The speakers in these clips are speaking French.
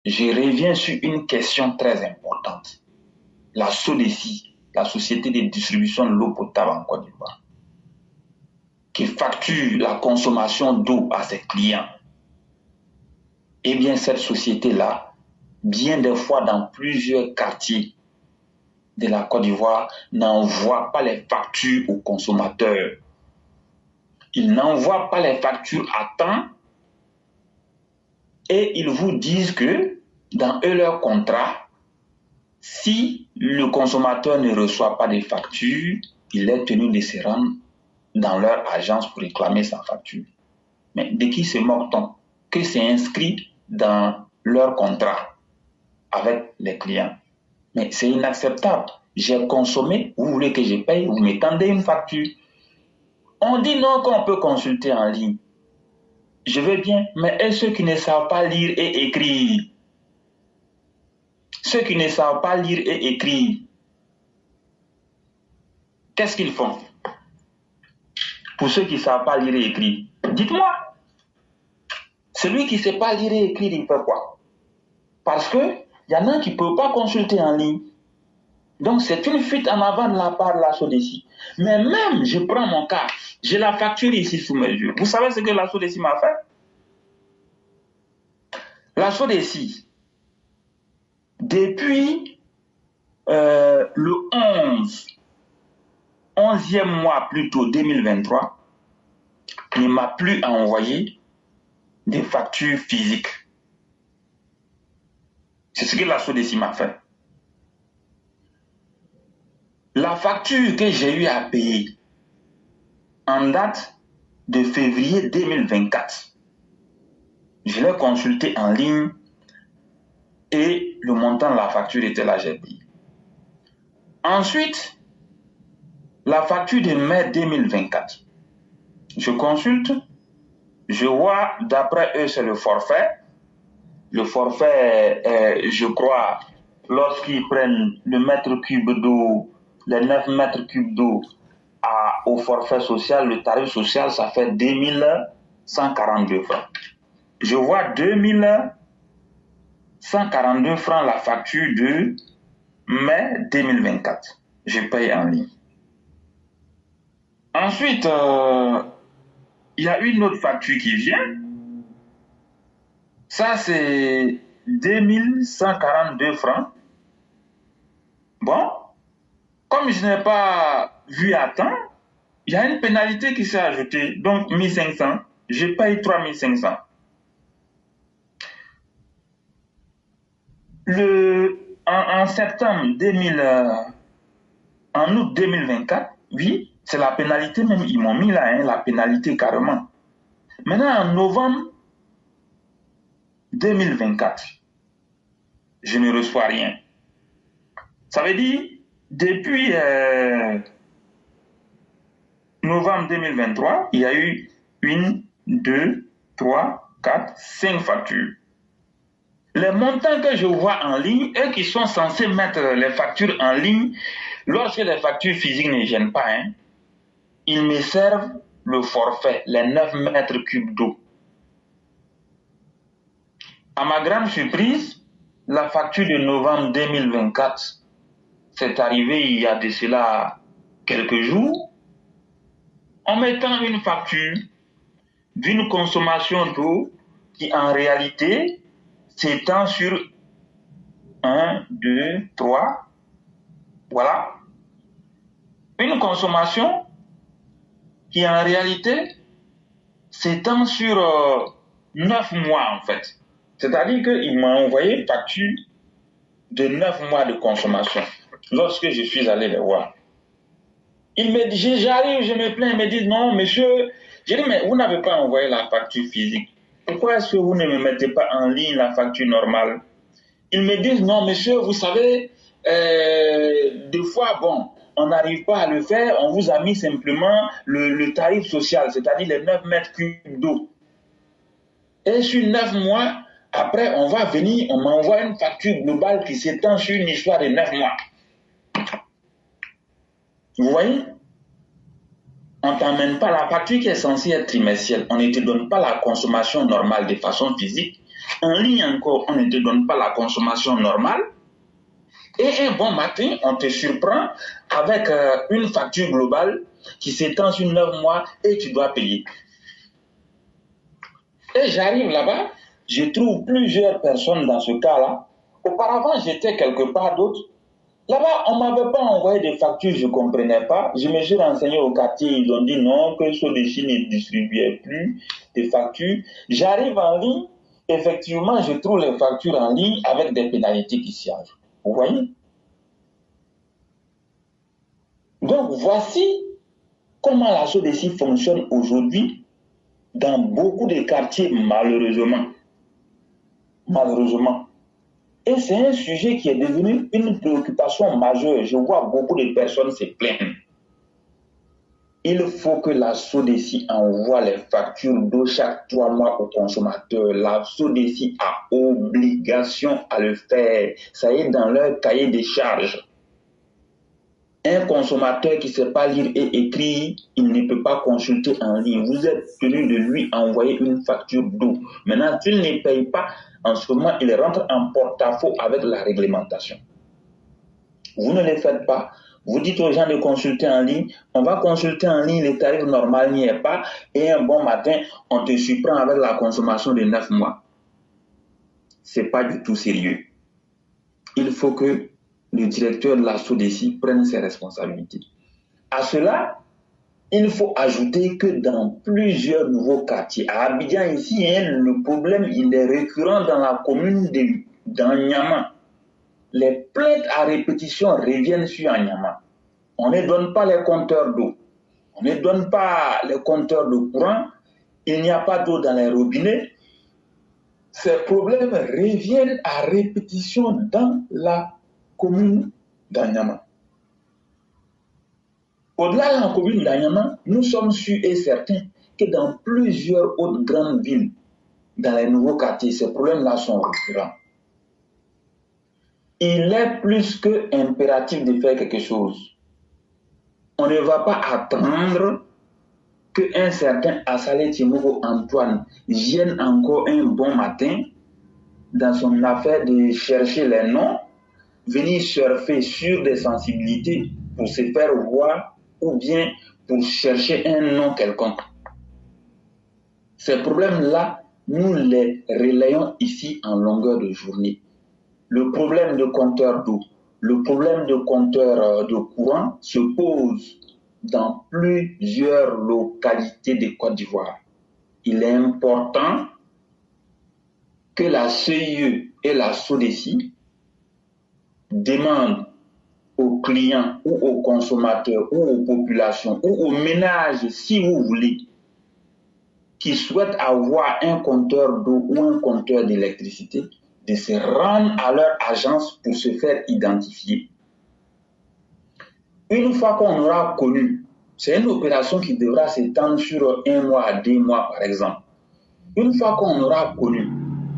je reviens sur une question très importante. La SODECI, la Société de distribution de l'eau potable en Côte d'Ivoire, qui facture la consommation d'eau à ses clients. Eh bien, cette société-là, bien des fois dans plusieurs quartiers de la Côte d'Ivoire, n'envoie pas les factures aux consommateurs. Ils n'envoient pas les factures à temps et ils vous disent que dans leur contrat, si le consommateur ne reçoit pas de facture, il est tenu de se rendre dans leur agence pour réclamer sa facture. Mais de qui se moque-t-on? Que c'est inscrit dans leur contrat avec les clients. Mais c'est inacceptable. J'ai consommé, vous voulez que je paye, vous m'étendez une facture. On dit non qu'on peut consulter en ligne. Je veux bien, mais et ceux qui ne savent pas lire et écrire? Ceux qui ne savent pas lire et écrire, qu'est-ce qu'ils font? Pour ceux qui ne savent pas lire et écrire, dites-moi. Celui qui ne sait pas lire et écrire, il fait quoi? Parce qu'il y en a qui ne peuvent pas consulter en ligne. Donc, c'est une fuite en avant de la part de la SODECI. Mais même, je prends mon cas, j'ai la facture ici sous mes yeux. Vous savez ce que la SODECI m'a fait? La SODECI, depuis le 11e mois plutôt 2023, ne m'a plus envoyé des factures physiques. C'est ce que la SODECI m'a fait. La facture que j'ai eu à payer en date de février 2024, je l'ai consulté en ligne et le montant de la facture était là, j'ai payé. Ensuite, la facture de mai 2024, je consulte, je vois, d'après eux, c'est le forfait. Le forfait, je crois, lorsqu'ils prennent le mètre cube d'eau, les 9 mètres cubes d'eau au forfait social, le tarif social, ça fait 2142 francs. Je vois 2142 francs la facture de mai 2024. Je paye en ligne. Ensuite, il y a une autre facture qui vient. Ça, c'est 2142 francs. Bon, comme je n'ai pas vu à temps, il y a une pénalité qui s'est ajoutée, donc 1500. Je paye 3500. En septembre 2000, en août 2024, oui, c'est la pénalité même, ils m'ont mis là, hein, la pénalité carrément. Maintenant, en novembre 2024, je ne reçois rien. Ça veut dire, depuis novembre 2023, il y a eu 1, 2, 3, 4, 5 factures. Les montants que je vois en ligne, eux qui sont censés mettre les factures en ligne, lorsque les factures physiques ne gênent pas, hein, ils me servent le forfait, les 9 mètres cubes d'eau. À ma grande surprise, la facture de novembre 2024, c'est arrivé il y a de cela quelques jours, en mettant une facture d'une consommation d'eau qui en réalité s'étend sur 1, 2, 3, voilà. Une consommation qui en réalité s'étend sur 9 mois en fait. C'est-à-dire qu'il m'a envoyé une facture de 9 mois de consommation lorsque je suis allé les voir. Il me dit, j'arrive, je me plains, il me dit, non, monsieur, j'ai dit, mais vous n'avez pas envoyé la facture physique. Pourquoi est-ce que vous ne me mettez pas en ligne la facture normale? Ils me disent, non, monsieur, vous savez, des fois, bon, on n'arrive pas à le faire, on vous a mis simplement le tarif social, c'est-à-dire les 9 mètres cubes d'eau. Et sur 9 mois, après, on va venir, on m'envoie une facture globale qui s'étend sur une histoire de 9 mois. Vous voyez? On ne t'emmène pas la facture qui est censée être trimestrielle. On ne te donne pas la consommation normale de façon physique. En ligne encore, on ne te donne pas la consommation normale. Et un bon matin, on te surprend avec une facture globale qui s'étend sur 9 mois et tu dois payer. Et j'arrive là-bas, je trouve plusieurs personnes dans ce cas-là. Auparavant, j'étais quelque part d'autre. Là-bas, on ne m'avait pas envoyé des factures, je ne comprenais pas. Je me suis renseigné au quartier, ils ont dit non, que Sodeci ne distribuait plus des factures. J'arrive en ligne, effectivement, je trouve les factures en ligne avec des pénalités qui s'y ajoutent. Vous voyez? Donc, voici comment la Sodeci fonctionne aujourd'hui dans beaucoup de quartiers, malheureusement. Malheureusement. Et c'est un sujet qui est devenu une préoccupation majeure. Je vois beaucoup de personnes se plaindre. Il faut que la Sodeci envoie les factures d'eau chaque 3 mois aux consommateurs. La Sodeci a obligation à le faire. Ça y est dans leur cahier des charges. Un consommateur qui ne sait pas lire et écrire, il ne peut pas consulter en ligne. Vous êtes tenu de lui envoyer une facture d'eau. Maintenant, s'il ne paye pas, en ce moment, il rentre en porte-à-faux avec la réglementation. Vous ne le faites pas. Vous dites aux gens de consulter en ligne. On va consulter en ligne, les tarifs normaux n'y est pas. Et un bon matin, on te surprend avec la consommation de 9 mois. Ce n'est pas du tout sérieux. Il faut que le directeur de la Sodeci prenne ses responsabilités. À cela, il faut ajouter que dans plusieurs nouveaux quartiers, à Abidjan ici, le problème il est récurrent dans la commune d'Anyama. Les plaintes à répétition reviennent sur Anyama. On ne donne pas les compteurs d'eau, on ne donne pas les compteurs de courant, il n'y a pas d'eau dans les robinets. Ces problèmes reviennent à répétition dans la commune d'Anyama. Au-delà de la commune d'Anyama, nous sommes sûrs et certains que dans plusieurs autres grandes villes, dans les nouveaux quartiers, ces problèmes-là sont récurrents. Il est plus que impératif de faire quelque chose. On ne va pas attendre qu'un certain Assalé Timogo Antoine vienne encore un bon matin dans son affaire de chercher les noms, venir surfer sur des sensibilités pour se faire voir ou bien pour chercher un nom quelconque. Ces problèmes-là, nous les relayons ici en longueur de journée. Le problème de compteur d'eau, le problème de compteur de courant se pose dans plusieurs localités de Côte d'Ivoire. Il est important que la CIE et la Sodeci demandent aux clients ou aux consommateurs ou aux populations ou aux ménages, si vous voulez, qui souhaitent avoir un compteur d'eau ou un compteur d'électricité, de se rendre à leur agence pour se faire identifier. Une fois qu'on aura connu, c'est une opération qui devra s'étendre sur 1 mois à 2 mois par exemple. Une fois qu'on aura connu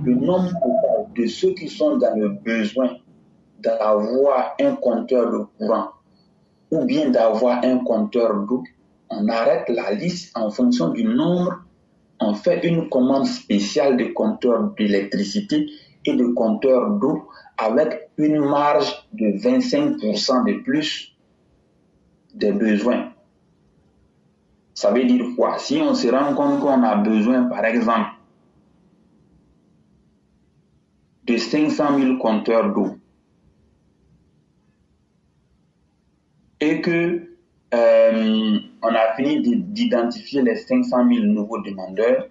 le nombre total de ceux qui sont dans le besoin d'avoir un compteur de courant ou bien d'avoir un compteur d'eau, on arrête la liste en fonction du nombre, on fait une commande spéciale de compteurs d'électricité et de compteurs d'eau avec une marge de 25% de plus des besoins. Ça veut dire quoi? Si on se rend compte qu'on a besoin, par exemple, de 500 000 compteurs d'eau et que on a fini d'identifier les 500 000 nouveaux demandeurs,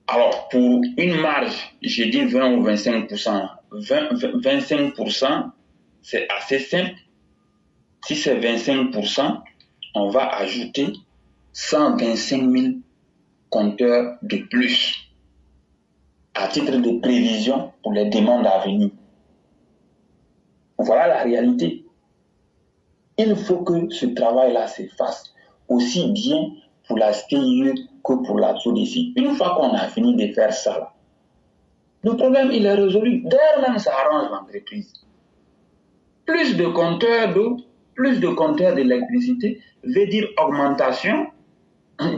alors pour une marge, j'ai dit 20 ou 25%. 25%, c'est assez simple. Si c'est 25%, on va ajouter 125 000 compteurs de plus à titre de prévision pour les demandes à venir. Voilà la réalité. Il faut que ce travail-là se fasse aussi bien pour la CIE que pour la Sodeci. Une fois qu'on a fini de faire ça, là, le problème il est résolu. D'ailleurs même ça arrange l'entreprise. Plus de compteurs d'eau, plus de compteurs d'électricité veut dire augmentation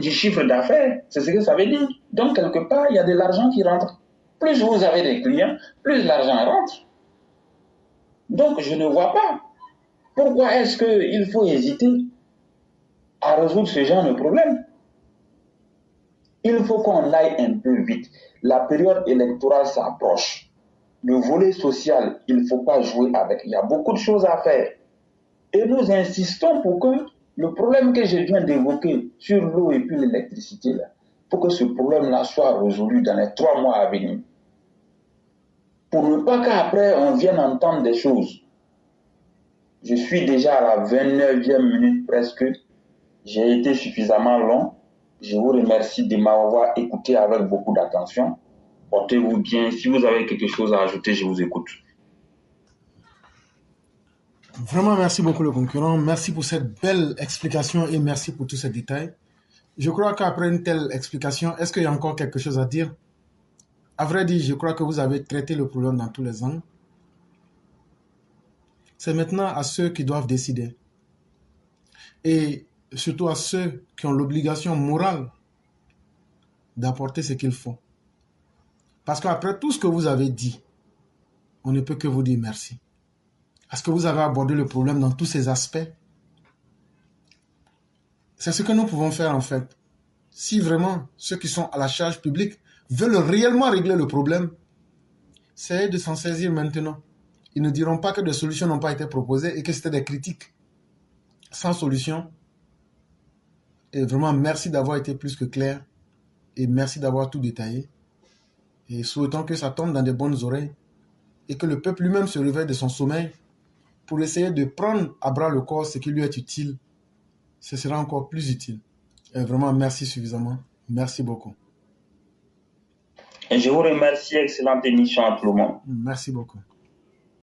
du chiffre d'affaires. C'est ce que ça veut dire. Donc, quelque part, il y a de l'argent qui rentre. Plus vous avez des clients, plus l'argent rentre. Donc, je ne vois pas pourquoi est-ce qu'il faut hésiter à résoudre ce genre de problème. Il faut qu'on aille un peu vite. La période électorale s'approche. Le volet social, il ne faut pas jouer avec. Il y a beaucoup de choses à faire. Et nous insistons pour que le problème que je viens d'évoquer sur l'eau et puis l'électricité, pour que ce problème-là soit résolu dans les 3 mois à venir. Pour ne pas qu'après on vienne entendre des choses. Je suis déjà à la 29e minute presque. J'ai été suffisamment long. Je vous remercie de m'avoir écouté avec beaucoup d'attention. Portez-vous bien. Si vous avez quelque chose à ajouter, je vous écoute. Vraiment, merci beaucoup le concurrent. Merci pour cette belle explication et merci pour tous ces détails. Je crois qu'après une telle explication, est-ce qu'il y a encore quelque chose à dire? À vrai dire, je crois que vous avez traité le problème dans tous les angles. C'est maintenant à ceux qui doivent décider. Et surtout à ceux qui ont l'obligation morale d'apporter ce qu'il faut. Parce qu'après tout ce que vous avez dit, on ne peut que vous dire merci. Parce que vous avez abordé le problème dans tous ses aspects. C'est ce que nous pouvons faire en fait. Si vraiment ceux qui sont à la charge publique veulent réellement régler le problème, c'est de s'en saisir maintenant. Ils ne diront pas que des solutions n'ont pas été proposées et que c'était des critiques sans solution. Et vraiment, merci d'avoir été plus que clair et merci d'avoir tout détaillé. Et souhaitons que ça tombe dans de bonnes oreilles et que le peuple lui-même se réveille de son sommeil pour essayer de prendre à bras le corps ce qui lui est utile. Ce sera encore plus utile. Et vraiment, merci suffisamment. Merci beaucoup. Et je vous remercie. Excellente émission à tout le monde. Merci beaucoup.